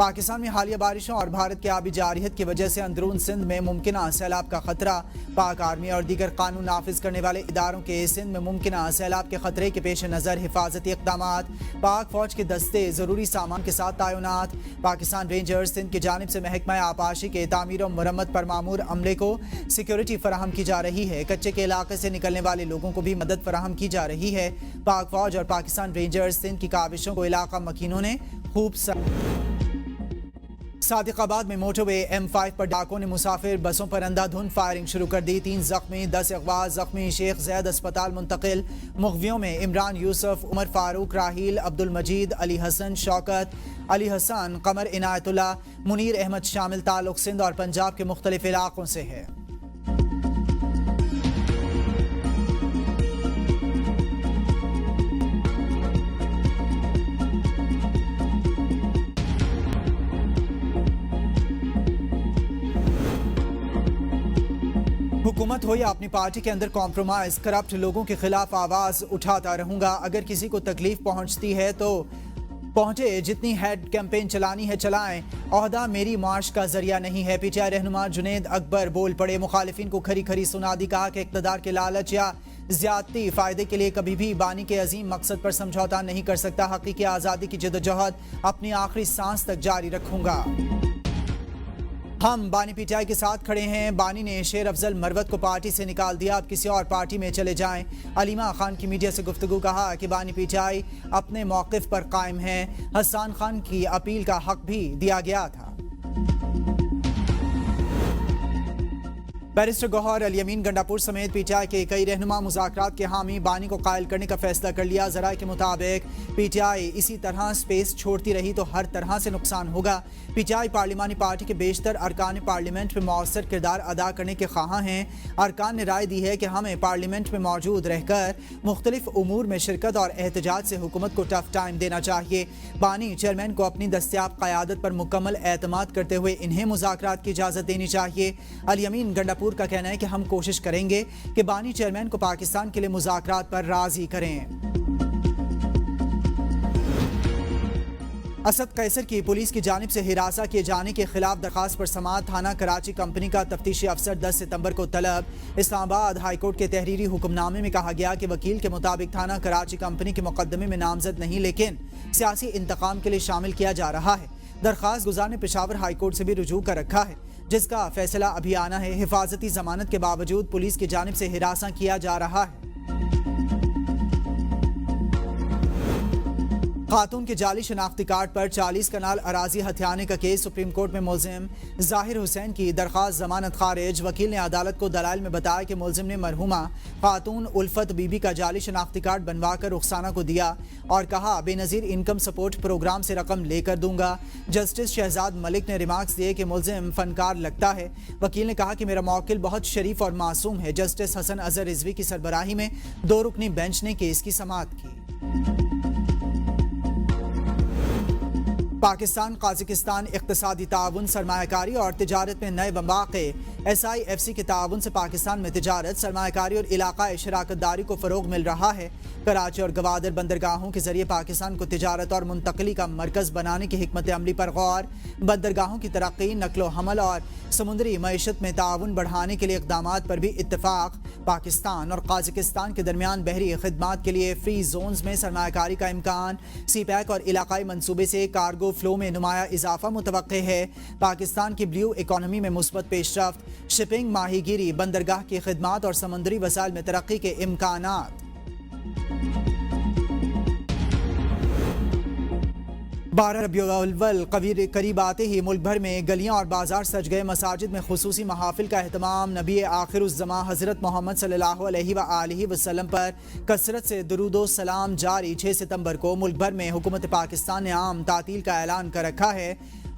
پاکستان میں حالیہ بارشوں اور بھارت کی آبی جارحیت کی وجہ سے اندرون سندھ میں ممکنہ سیلاب کا خطرہ۔ پاک آرمی اور دیگر قانون نافذ کرنے والے اداروں کے سندھ میں ممکنہ سیلاب کے خطرے کے پیش نظر حفاظتی اقدامات۔ پاک فوج کے دستے ضروری سامان کے ساتھ تعینات۔ پاکستان رینجرز سندھ کی جانب سے محکمہ آبپاشی کے تعمیر و مرمت پر مامور عملے کو سیکیورٹی فراہم کی جا رہی ہے۔ کچے کے علاقے سے نکلنے والے لوگوں کو بھی مدد فراہم کی جا رہی ہے۔ پاک فوج اور پاکستان رینجرز سندھ کی کاوشوں کو علاقہ مکینوں نے خوب صادق آباد میں موٹر وے M5 پر ڈاکوں نے مسافر بسوں پر اندھا دھند فائرنگ شروع کر دی۔ 3 زخمی، 10 اغوا زخمی، شیخ زید اسپتال منتقل۔ مغویوں میں عمران یوسف، عمر فاروق، راحیل، عبدالمجید، علی حسن، شوکت، علی حسن، قمر عنایت اللہ، منیر احمد شامل۔ تعلق سندھ اور پنجاب کے مختلف علاقوں سے ہے۔ حکومت ہو یا اپنی پارٹی کے اندر کمپرومائز، کرپٹ لوگوں کے خلاف آواز اٹھاتا رہوں گا۔ اگر کسی کو تکلیف پہنچتی ہے تو پہنچے، جتنی ہیڈ کیمپین چلانی ہے چلائیں، عہدہ میری معاش کا ذریعہ نہیں ہے۔ پی ٹی آئی رہنما جنید اکبر بول پڑے، مخالفین کو کھری کھری سنا دی۔ کہا کہ اقتدار کے لالچ یا زیادتی فائدے کے لیے کبھی بھی بانی کے عظیم مقصد پر سمجھوتا نہیں کر سکتا۔ حقیقی آزادی کی جدوجہد اپنی آخری سانس تک جاری رکھوں گا۔ ہم بانی پی ٹی آئی کے ساتھ کھڑے ہیں۔ بانی نے شیر افضل مروت کو پارٹی سے نکال دیا، اب کسی اور پارٹی میں چلے جائیں۔ علیمہ خان کی میڈیا سے گفتگو، کہا کہ بانی پی ٹی آئی اپنے موقف پر قائم ہے۔ حسان خان کی اپیل کا حق بھی دیا گیا تھا۔ بیرسٹر گوہر الیمین گنڈاپور سمیت پی ٹی آئی کے کئی رہنما مذاکرات کے حامی، بانی کو قائل کرنے کا فیصلہ کر لیا۔ ذرائع کے مطابق پی ٹی آئی اسی طرح سپیس چھوڑتی رہی تو ہر طرح سے نقصان ہوگا۔ پی ٹی آئی پارلیمانی پارٹی کے بیشتر ارکان پارلیمنٹ میں مؤثر کردار ادا کرنے کے خواہاں ہیں۔ ارکان نے رائے دی ہے کہ ہمیں پارلیمنٹ میں موجود رہ کر مختلف امور میں شرکت اور احتجاج سے حکومت کو ٹف ٹائم دینا چاہیے۔ بانی چیئرمین کو اپنی دستیاب قیادت پر مکمل اعتماد کرتے ہوئے انہیں مذاکرات کی اجازت دینی چاہیے۔ الیمین گنڈاپور کا کہنا ہے کہ ہم کوشش کریں گے کہ بانی چیئرمین کو پاکستان کے لیے مذاکرات پر راضی کریں۔ اسد قیصر کی پولیس کی جانب سے ہراساں کیے جانے کے خلاف درخواست پر سماعت۔ تھانہ کراچی کمپنی کا تفتیشی افسر 10 ستمبر کو طلب۔ اسلام آباد ہائی کورٹ کے تحریری حکم نامے میں کہا گیا کہ وکیل کے مطابق تھانہ کراچی کمپنی کے مقدمے میں نامزد نہیں، لیکن سیاسی انتقام کے لیے شامل کیا جا رہا ہے۔ درخواست گزار نے پشاور ہائی کورٹ سے بھی رجوع کر رکھا ہے، جس کا فیصلہ ابھی آنا ہے۔ حفاظتی ضمانت کے باوجود پولیس کی جانب سے ہراساں کیا جا رہا ہے۔ خاتون کے جعلی شناختی کارڈ پر 40 کنال اراضی ہتھیانے کا کیس، سپریم کورٹ میں ملزم ظاہر حسین کی درخواست ضمانت خارج۔ وکیل نے عدالت کو دلائل میں بتایا کہ ملزم نے مرحومہ خاتون الفت بی بی کا جعلی شناختی کارڈ بنوا کر رخسانہ کو دیا اور کہا بے نظیر انکم سپورٹ پروگرام سے رقم لے کر دوں گا۔ جسٹس شہزاد ملک نے ریمارکس دیے کہ ملزم فنکار لگتا ہے۔ وکیل نے کہا کہ میرا موکل بہت شریف اور معصوم ہے۔ جسٹس حسن اظہر رضوی کی سربراہی میں 2 رکنی بینچ نے کیس کی سماعت کی۔ پاکستان قازقستان اقتصادی تعاون، سرمایہ کاری اور تجارت میں نئے مواقع۔ SIFC کے تعاون سے پاکستان میں تجارت، سرمایہ کاری اور علاقائی شراکت داری کو فروغ مل رہا ہے۔ کراچی اور گوادر بندرگاہوں کے ذریعے پاکستان کو تجارت اور منتقلی کا مرکز بنانے کی حکمت عملی پر غور۔ بندرگاہوں کی ترقی، نقل و حمل اور سمندری معیشت میں تعاون بڑھانے کے لیے اقدامات پر بھی اتفاق۔ پاکستان اور قازقستان کے درمیان بحری خدمات کے لیے فری زونز میں سرمایہ کاری کا امکان۔ سی پیک اور علاقائی منصوبے سے کارگو فلو میں نمایاں اضافہ متوقع ہے۔ پاکستان کی بلیو اکانومی میں مثبت پیش رفت، شپنگ، ماہی گیری، بندرگاہ کی خدمات اور سمندری وسائل میں ترقی کے امکانات۔ 12 ربیع الاول قریب آتے ہی ملک بھر میں گلیاں اور بازار سج گئے۔ مساجد میں خصوصی محافل کا اہتمام۔ نبی آخر الزماں حضرت محمد صلی اللہ علیہ وآلہ وسلم پر کثرت سے درود و سلام جاری۔ 6 ستمبر کو ملک بھر میں حکومت پاکستان نے عام تعطیل کا اعلان کر رکھا ہے۔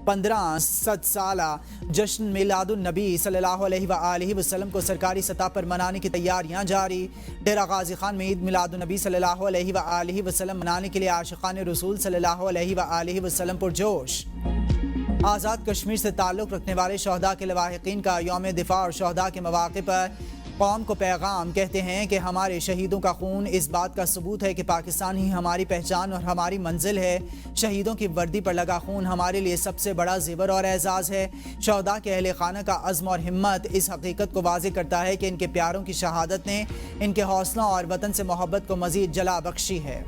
1500 سالہ جشن میلاد النبی صلی اللہ علیہ وآلہ وسلم کو سرکاری سطح پر منانے کی تیاریاں جاری۔ ڈیرہ غازی خان میں عید میلاد النبی صلی اللہ علیہ وآلہ وسلم منانے کے لیے عاشقان رسول صلی اللہ علیہ وآلہ وسلم پرجوش۔ آزاد کشمیر سے تعلق رکھنے والے شہداء کے لواحقین کا یوم دفاع اور شہداء کے مواقع پر قوم کو پیغام کہتے ہیں کہ ہمارے شہیدوں کا خون اس بات کا ثبوت ہے کہ پاکستان ہی ہماری پہچان اور ہماری منزل ہے۔ شہیدوں کی وردی پر لگا خون ہمارے لیے سب سے بڑا زیور اور اعزاز ہے۔ شہداء کے اہل خانہ کا عزم اور ہمت اس حقیقت کو واضح کرتا ہے کہ ان کے پیاروں کی شہادت نے ان کے حوصلوں اور وطن سے محبت کو مزید جلا بخشی ہے۔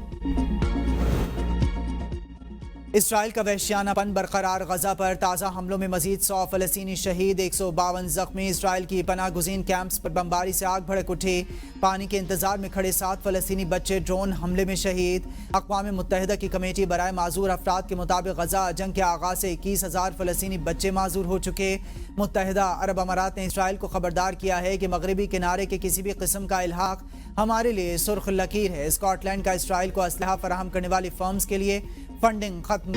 اسرائیل کا وحشیانہ پن برقرار، غزہ پر تازہ حملوں میں مزید 100 فلسطینی شہید، 152 زخمی۔ اسرائیل کی پناہ گزین کیمپس پر بمباری سے آگ بھڑک اٹھی، پانی کے انتظار میں کھڑے 7 فلسطینی بچے ڈرون حملے میں شہید۔ اقوام متحدہ کی کمیٹی برائے معذور افراد کے مطابق غزہ جنگ کے آغاز سے 21,000 فلسطینی بچے معذور ہو چکے۔ متحدہ عرب امارات نے اسرائیل کو خبردار کیا ہے کہ مغربی کنارے کے کسی بھی قسم کا الحاق ہمارے لیے سرخ لکیر ہے۔ اسکاٹ لینڈ کا اسرائیل کو اسلحہ فراہم کرنے والی فرمز کے لیے فنڈنگ ختم۔